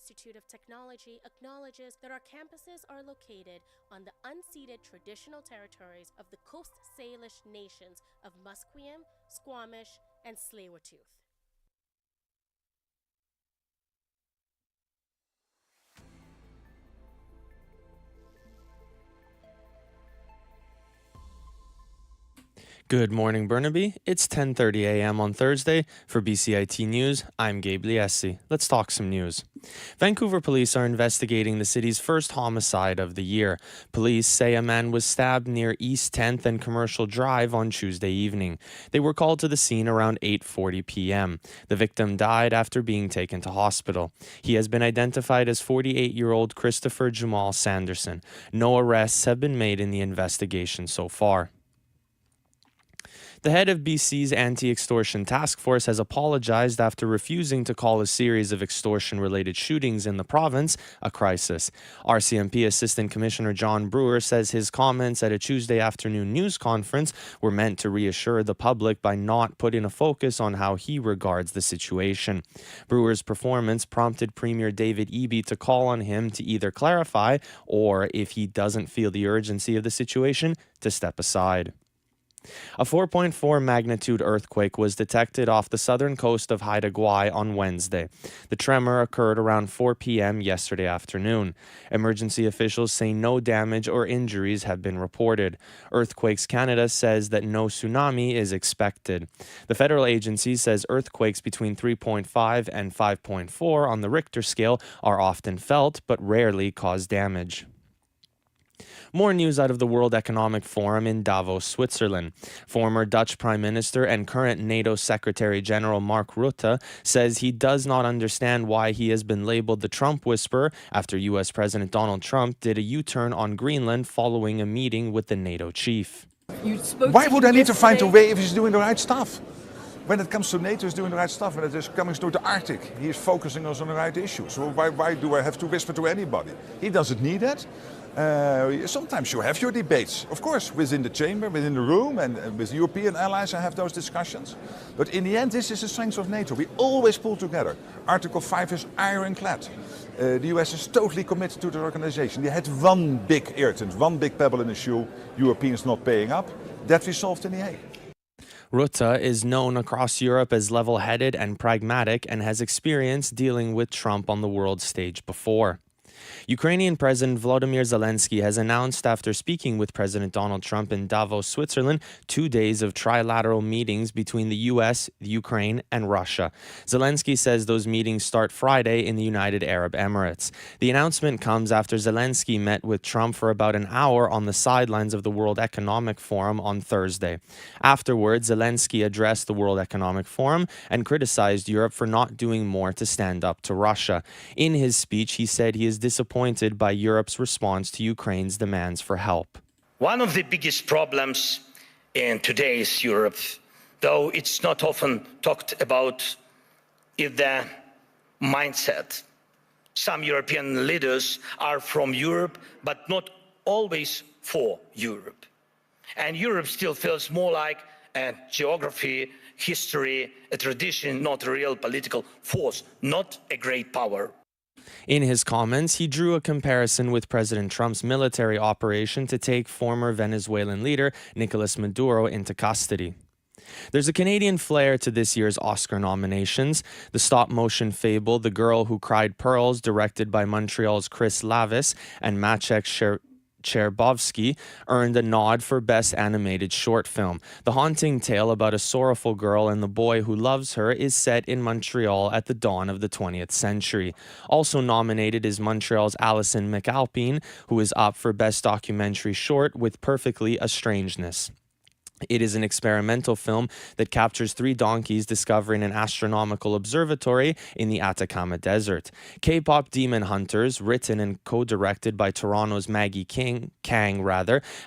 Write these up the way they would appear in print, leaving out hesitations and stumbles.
Institute of Technology acknowledges that our campuses are located on the unceded traditional territories of the Coast Salish nations of Musqueam, Squamish, and Tsleil-Waututh. Good morning, Burnaby. It's 10:30 a.m. on Thursday. For BCIT News, I'm Gabe Liessi. Let's talk some news. Vancouver police are investigating the city's first homicide of the year. Police say a man was stabbed near East 10th and Commercial Drive on Tuesday evening. They were called to the scene around 8:40 p.m. The victim died after being taken to hospital. He has been identified as 48-year-old Christopher Jamal Sanderson. No arrests have been made in the investigation so far. The head of BC's anti-extortion task force has apologized after refusing to call a series of extortion-related shootings in the province a crisis. RCMP Assistant Commissioner John Brewer says his comments at a Tuesday afternoon news conference were meant to reassure the public by not putting a focus on how he regards the situation. Brewer's performance prompted Premier David Eby to call on him to either clarify or, if he doesn't feel the urgency of the situation, to step aside. A 4.4 magnitude earthquake was detected off the southern coast of Haida Gwaii on Wednesday. The tremor occurred around 4 p.m. yesterday afternoon. Emergency officials say no damage or injuries have been reported. Earthquakes Canada says that no tsunami is expected. The federal agency says earthquakes between 3.5 and 5.4 on the Richter scale are often felt but rarely cause damage. More news out of the World Economic Forum in Davos, Switzerland. Former Dutch Prime Minister and current NATO Secretary General Mark Rutte says he does not understand why he has been labeled the Trump whisperer after U.S. President Donald Trump did a U-turn on Greenland following a meeting with the NATO chief. Why would I need to find a way if he's doing the right stuff? When it comes to NATO, he's doing the right stuff. When it is coming to the Arctic, he is focusing us on the right issues. So why do I have to whisper to anybody? He doesn't need that. Sometimes you have your debates, of course, within the chamber, within the room, and with European allies I have those discussions. But in the end, this is the strength of NATO. We always pull together. Article 5 is ironclad. The US is totally committed to the organization. They had one big irritant, one big pebble in the shoe, Europeans not paying up. That we solved in The Hague. Rutte is known across Europe as level-headed and pragmatic and has experience dealing with Trump on the world stage before. Ukrainian President Volodymyr Zelensky has announced after speaking with President Donald Trump in Davos, Switzerland, 2 days of trilateral meetings between the U.S., Ukraine, and Russia. Zelensky says those meetings start Friday in the United Arab Emirates. The announcement comes after Zelensky met with Trump for about an hour on the sidelines of the World Economic Forum on Thursday. Afterwards, Zelensky addressed the World Economic Forum and criticized Europe for not doing more to stand up to Russia. In his speech, he said he is disappointed by Europe's response to Ukraine's demands for help. One of the biggest problems in today's Europe, though it's not often talked about, is the mindset. Some European leaders are from Europe, but not always for Europe. And Europe still feels more like a geography, history, a tradition, not a real political force, not a great power. In his comments, he drew a comparison with President Trump's military operation to take former Venezuelan leader Nicolas Maduro into custody. There's a Canadian flair to this year's Oscar nominations. The stop-motion fable The Girl Who Cried Pearls, directed by Montreal's Chris Lavis and Maciek Cherbovsky, earned a nod for Best Animated Short Film. The haunting tale about a sorrowful girl and the boy who loves her is set in Montreal at the dawn of the 20th century. Also nominated is Montreal's Alison McAlpine, who is up for Best Documentary Short with Perfectly a Strangeness. It is an experimental film that captures 3 donkeys discovering an astronomical observatory in the Atacama Desert. K-pop Demon Hunters, written and co-directed by Toronto's Maggie Kang,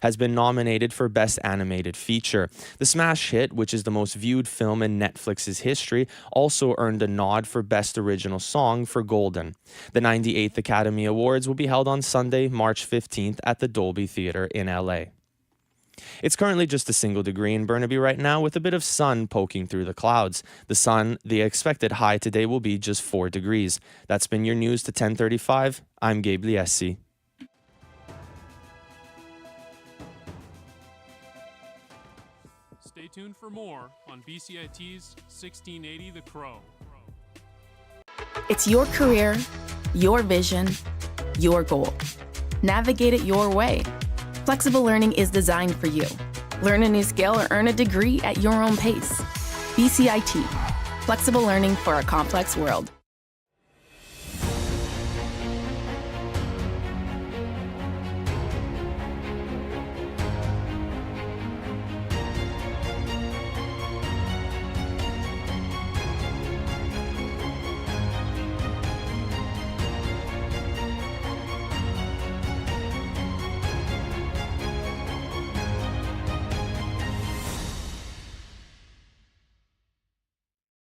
has been nominated for Best Animated Feature. The smash hit, which is the most viewed film in Netflix's history, also earned a nod for Best Original Song for Golden. The 98th Academy Awards will be held on Sunday, March 15th at the Dolby Theatre in LA. It's currently just a single degree in Burnaby right now with a bit of sun poking through the clouds. The expected high today will be just 4 degrees. That's been your news to 10:35. I'm Gabe Liessi. Stay tuned for more on BCIT's 1680 The Crow. It's your career, your vision, your goal. Navigate it your way. Flexible learning is designed for you. Learn a new skill or earn a degree at your own pace. BCIT, flexible learning for a complex world.